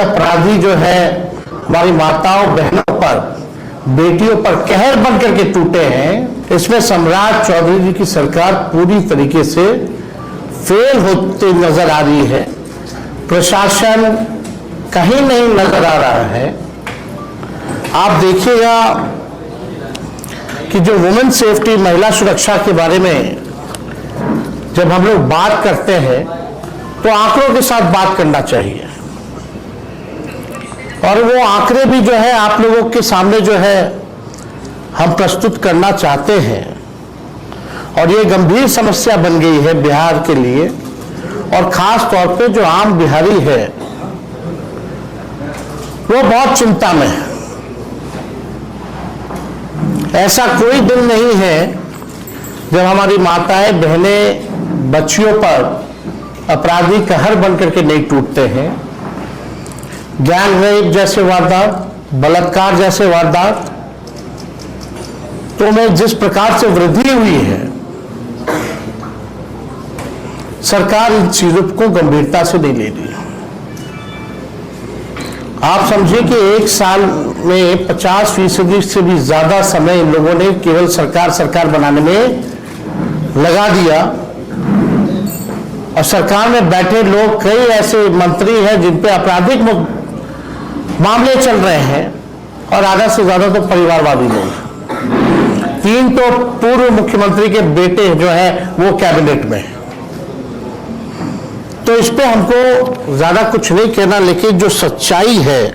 अपराधी जो है हमारी माताओं बहनों पर, बेटियों पर कहर बन करके टूटे हैं, इसमें सम्राट चौधरी जी की सरकार पूरी तरीके से फेल होती नजर आ रही है। प्रशासन कहीं नहीं नजर आ रहा है। आप देखिएगा कि जो वुमेन सेफ्टी, महिला सुरक्षा के बारे में जब हम लोग बात करते हैं तो आंकड़ों के साथ बात करना चाहिए, और वो आंकड़े भी जो है आप लोगों के सामने जो है हम प्रस्तुत करना चाहते हैं। और ये गंभीर समस्या बन गई है बिहार के लिए, और खास तौर पे जो आम बिहारी है वो बहुत चिंता में है। ऐसा कोई दिन नहीं है जब हमारी माताएं, बहनें, बच्चियों पर अपराधी कहर बन करके नहीं टूटते हैं। गैंग रेप जैसे वारदात, बलात्कार जैसे वारदात तो में जिस प्रकार से वृद्धि हुई है, सरकार इन चीजों को गंभीरता से नहीं ले रही। आप समझिए कि एक साल में 50% से भी ज्यादा समय इन लोगों ने केवल सरकार बनाने में लगा दिया, और सरकार में बैठे लोग, कई ऐसे मंत्री हैं जिन पे आपराधिक मामले चल रहे हैं, और आधा से ज्यादा तो परिवारवादी लोग। 3 तो पूर्व मुख्यमंत्री के बेटे जो हैं वो कैबिनेट में हैं। तो इस पे हमको ज्यादा कुछ नहीं कहना, लेकिन जो सच्चाई है,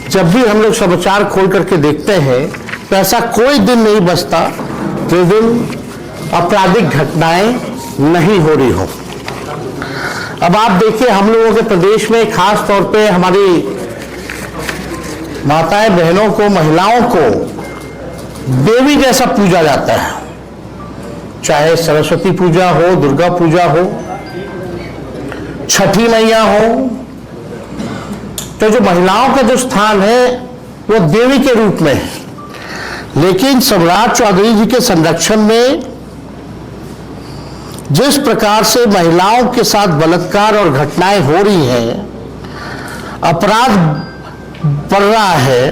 जब भी हम लोग समाचार खोल करके देखते हैं तो ऐसा कोई दिन नहीं बचता जिस दिन आपराधिक घटनाएं नहीं हो रही हो। अब आप देखिए, हम लोगों के प्रदेश में खास तौर पे हमारी माताएं, बहनों को, महिलाओं को देवी जैसा पूजा जाता है, चाहे सरस्वती पूजा हो, दुर्गा पूजा हो, छठी मैया हो। तो जो महिलाओं का जो स्थान है वो देवी के रूप में है। लेकिन सम्राट चौधरी जी के संरक्षण में जिस प्रकार से महिलाओं के साथ बलात्कार और घटनाएं हो रही हैं, अपराध बढ़ रहा है,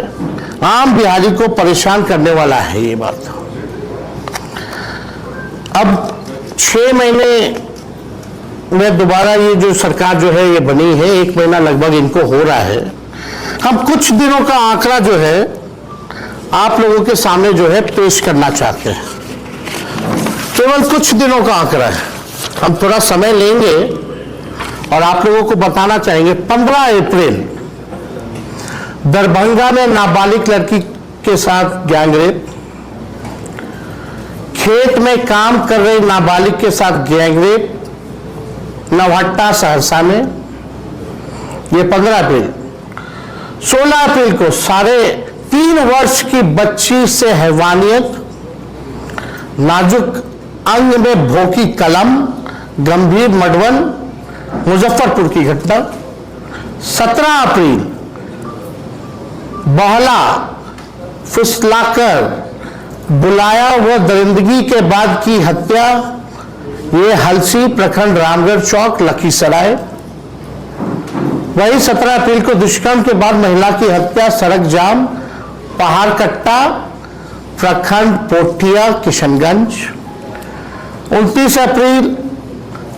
आम बिहारी को परेशान करने वाला है ये बात। अब 6 महीने में दोबारा ये जो सरकार जो है ये बनी है, 1 महीना लगभग इनको हो रहा है। हम कुछ दिनों का आंकड़ा जो है आप लोगों के सामने जो है पेश करना चाहते हैं। केवल कुछ दिनों का आंकड़ा है, हम थोड़ा समय लेंगे और आप लोगों को बताना चाहेंगे। 15 अप्रैल दरभंगा में नाबालिग लड़की के साथ गैंगरेप, खेत में काम कर रही नाबालिग के साथ गैंगरेप नौहट्टा सहरसा में, ये 15 अप्रैल। 16 अप्रैल को 3.5 वर्ष की बच्ची से हैवानियत, नाजुक अंग में भोंकी कलम, गंभीर मडवन, मुजफ्फरपुर की घटना। 17 अप्रैल बहला फिसलाकर बुलाया व दरिंदगी के बाद की हत्या, ये हलसी प्रखंड रामगढ़ चौक लखीसराय। वही 17 अप्रैल को दुष्कर्म के बाद महिला की हत्या, सड़क जाम, पहाड़कट्टा प्रखंड पोठिया किशनगंज। 29 अप्रैल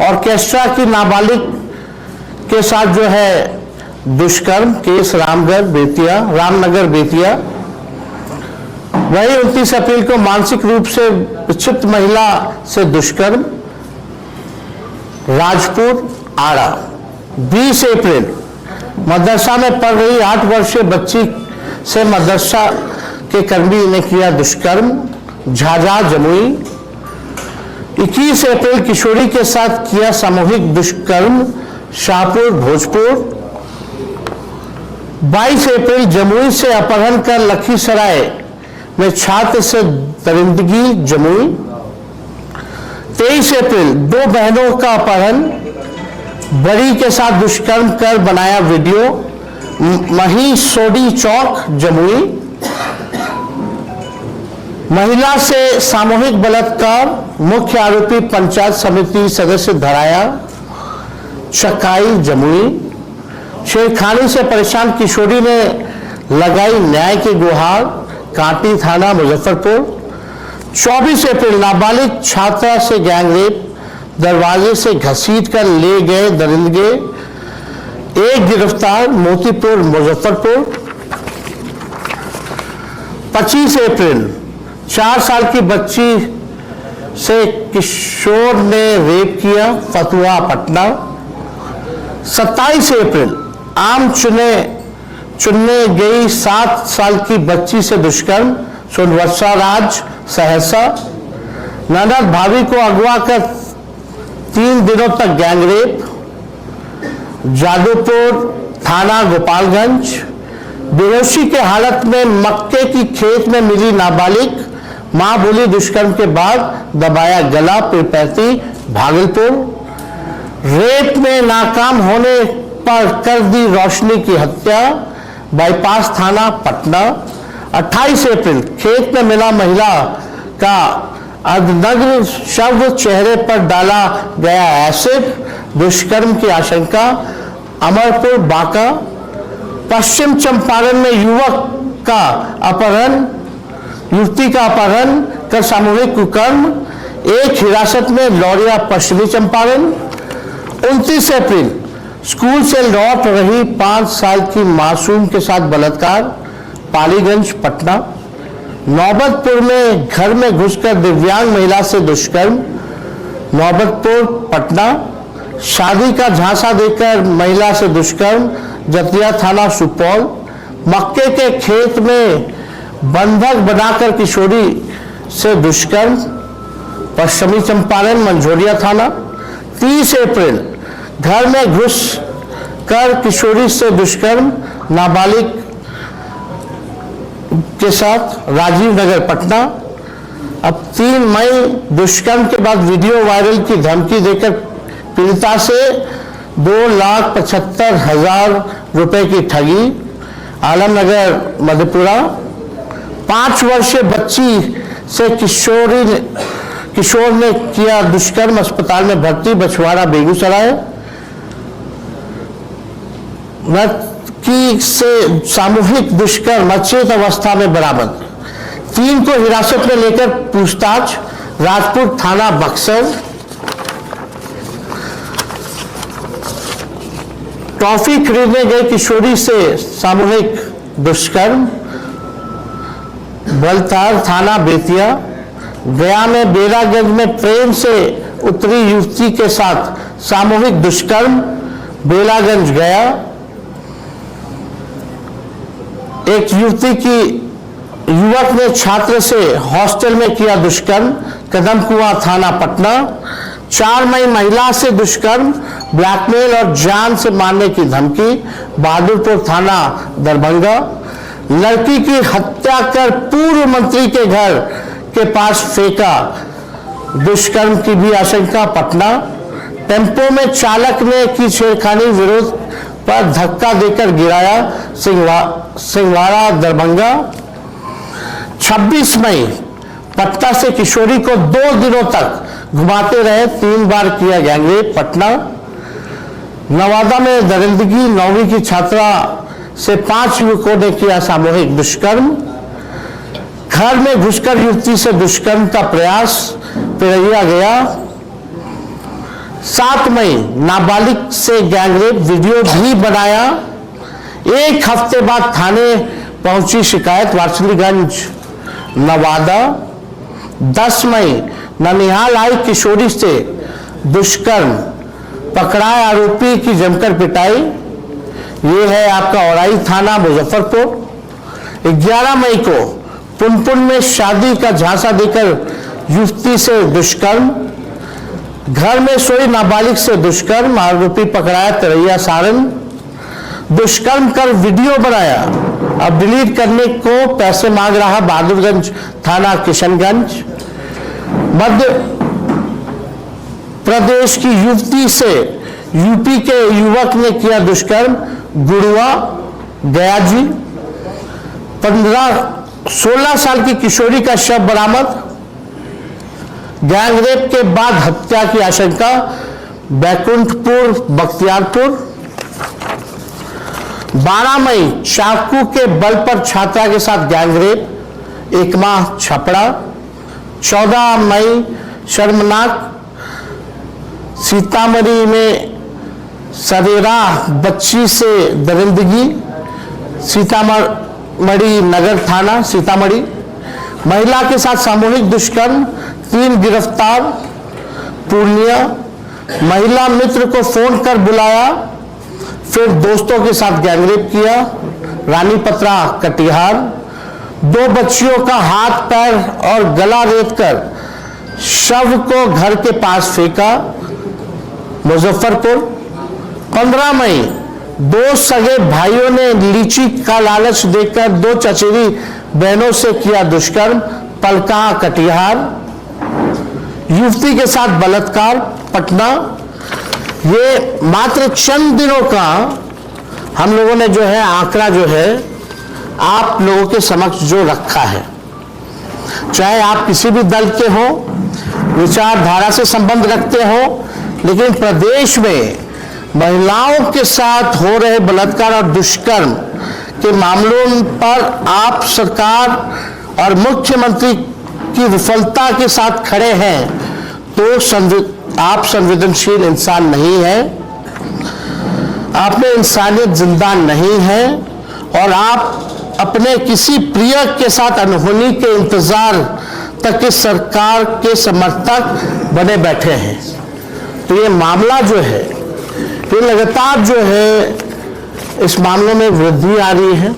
ऑर्केस्ट्रा की नाबालिग के साथ जो है दुष्कर्म केस रामनगर बेतिया। वही 29 अप्रैल को मानसिक रूप से विक्षिप्त महिला से दुष्कर्म राजपुर आड़ा। 20 अप्रैल मदरसा में पढ़ रही 8 वर्षीय बच्ची से मदरसा के कर्मी ने किया दुष्कर्म, झाझा जमुई। 21 अप्रैल किशोरी के साथ किया सामूहिक दुष्कर्म, शाहपुर भोजपुर। 22 अप्रैल जमुई से अपहरण कर लखीसराय में छात्र से दरिंदगी जमुई। 23 अप्रैल 2 बहनों का अपहरण, बड़ी के साथ दुष्कर्म कर बनाया वीडियो, मही सोडी चौक जमुई। महिला से सामूहिक बलात्कार, मुख्य आरोपी पंचायत समिति सदस्य धराया, चकाई जमुई। छेड़खानी से परेशान किशोरी ने लगाई न्याय की गुहार, कांटी थाना मुजफ्फरपुर। 24 अप्रैल नाबालिग छात्रा से गैंगरेप, दरवाजे से घसीट कर ले गए दरिंदगे, एक गिरफ्तार, मोतीपुर मुजफ्फरपुर। 25 अप्रैल 4 साल की बच्ची से किशोर ने रेप किया, फतुहा पटना। 27 अप्रैल आम चुनने गई 7 साल की बच्ची से दुष्कर्म, सोनवर्षा राज सहरसा। ननद भाभी को अगवा कर 3 दिनों तक गैंगरेप, जादूपुर थाना गोपालगंज। बेहोशी के हालत में मक्के की खेत में मिली नाबालिग, मां बोली दुष्कर्म के बाद दबाया गला, पीरपैंती भागलपुर। रेप में नाकाम होने पर कर दी रोशनी की हत्या, बाईपास थाना पटना। 28 अप्रैल खेत में मिला महिला का अर्धनग्न शव, चेहरे पर डाला गया एसिड, दुष्कर्म की आशंका, अमरपुर बांका। पश्चिम चंपारण में युवती का अपहरण कर सामूहिक कुकर्म, एक हिरासत में लौरिया पश्चिमी चंपारण। 29 अप्रैल स्कूल से लौट रही 5 साल की मासूम के साथ बलात्कार, पालीगंज पटना। नौबतपुर में घर में घुसकर दिव्यांग महिला से दुष्कर्म, नौबतपुर पटना। शादी का झांसा देकर महिला से दुष्कर्म, जतिया थाना सुपौल। मक्के के खेत में बंधक बनाकर किशोरी से दुष्कर्म, पश्चिमी चंपारण मंझोलिया थाना। 30 अप्रैल घर में घुस कर किशोरी से दुष्कर्म, नाबालिग के साथ, राजीव नगर पटना। अब 3 मई दुष्कर्म के बाद वीडियो वायरल की धमकी देकर पीड़िता से 2,75,000 रुपए की ठगी, आलमनगर मधेपुरा। 5 वर्षीय बच्ची से किशोर ने किया दुष्कर्म, अस्पताल में भर्ती, बछवाड़ा बेगूसराय। की से सामूहिक दुष्कर्म अचेत अवस्था में बरामद, 3 को हिरासत में लेकर पूछताछ, राजपुर थाना बक्सर। टॉफी खरीदने गई किशोरी से सामूहिक दुष्कर्म, बलतार थाना बेतिया। गया में बेलागंज में प्रेम से उतरी युवती के साथ सामूहिक दुष्कर्म, बेलागंज गया। एक युवक ने छात्र से हॉस्टल में किया दुष्कर्म, कदमकुआं थाना पटना। 4 मई महिला से दुष्कर्म, ब्लैकमेल और जान से मारने की धमकी, बहादुरपुर थाना दरभंगा। लड़की की हत्या कर पूर्व मंत्री के घर के पास फेंका, दुष्कर्म की भी आशंका, पटना। टेम्पो में चालक ने की छेड़खानी, विरोध पर धक्का देकर गिराया, सिंहवाड़ा दरभंगा। 26 मई पटना से किशोरी को 2 दिनों तक घुमाते रहे, 3 बार किया गैंगरेप, पटना। नवादा में दरिंदगी, 9वीं की छात्रा से 5 युवकों ने किया सामूहिक दुष्कर्म। घर में घुसकर युवती से दुष्कर्म का प्रयास, पिरैया गया। 7 मई नाबालिग से गैंगरेप, वीडियो भी बनाया। 1 हफ्ते बाद थाने पहुंची शिकायत, वारिसलीगंज नवादा। 10 मई ननिहाल आई किशोरी से दुष्कर्म, पकड़ाए आरोपी की जमकर पिटाई। ये है आपका औराई थाना मुजफ्फरपुर। 11 मई को पुनपुन में शादी का झांसा देकर युवती से दुष्कर्म, घर में सोई नाबालिग से दुष्कर्म, आरोपी पकड़ाया तरैया सारण। दुष्कर्म कर वीडियो बनाया, अब डिलीट करने को पैसे मांग रहा, बहादुरगंज थाना किशनगंज। मध्य प्रदेश की युवती से यूपी के युवक ने किया दुष्कर्म, गुड़ुआ गया जी। 16 साल की किशोरी का शव बरामद, गैंगरेप के बाद हत्या की आशंका, बैकुंठपुर बख्तियारपुर। 12 मई चाकू के बल पर छात्रा के साथ गैंगरेप, 1 माह छपड़ा। 14 मई शर्मनाक सीतामढ़ी में सरेरा बच्ची से दरिंदगी, सीतामढ़ी नगर थाना सीतामढ़ी। महिला के साथ सामूहिक दुष्कर्म, 3 गिरफ्तार पूर्णिया। महिला मित्र को फोन कर बुलाया, फिर दोस्तों के साथ गैंगरेप किया, रानीपत्रा कटिहार। 2 बच्चियों का हाथ पैर और गला रेतकर शव को घर के पास फेंका, मुजफ्फरपुर। 15 मई 2 सगे भाइयों ने लीची का लालच देकर 2 चचेरी बहनों से किया दुष्कर्म, पलका कटिहार। युवती के साथ बलात्कार, पटना। ये मात्र चंद दिनों का हम लोगों ने जो है आंकड़ा जो है आप लोगों के समक्ष जो रखा है। चाहे आप किसी भी दल के हो, विचारधारा से संबंध रखते हो, लेकिन प्रदेश में महिलाओं के साथ हो रहे बलात्कार और दुष्कर्म के मामलों पर आप सरकार और मुख्यमंत्री की विफलता के साथ खड़े हैं, तो आप संवेदनशील इंसान नहीं है, आप में इंसानियत जिंदा नहीं है, और आप अपने किसी प्रिय के साथ अनहोनी के इंतजार तक की सरकार के समर्थक बने बैठे हैं। तो ये मामला जो है, ये लगातार जो है इस मामलों में वृद्धि आ रही है।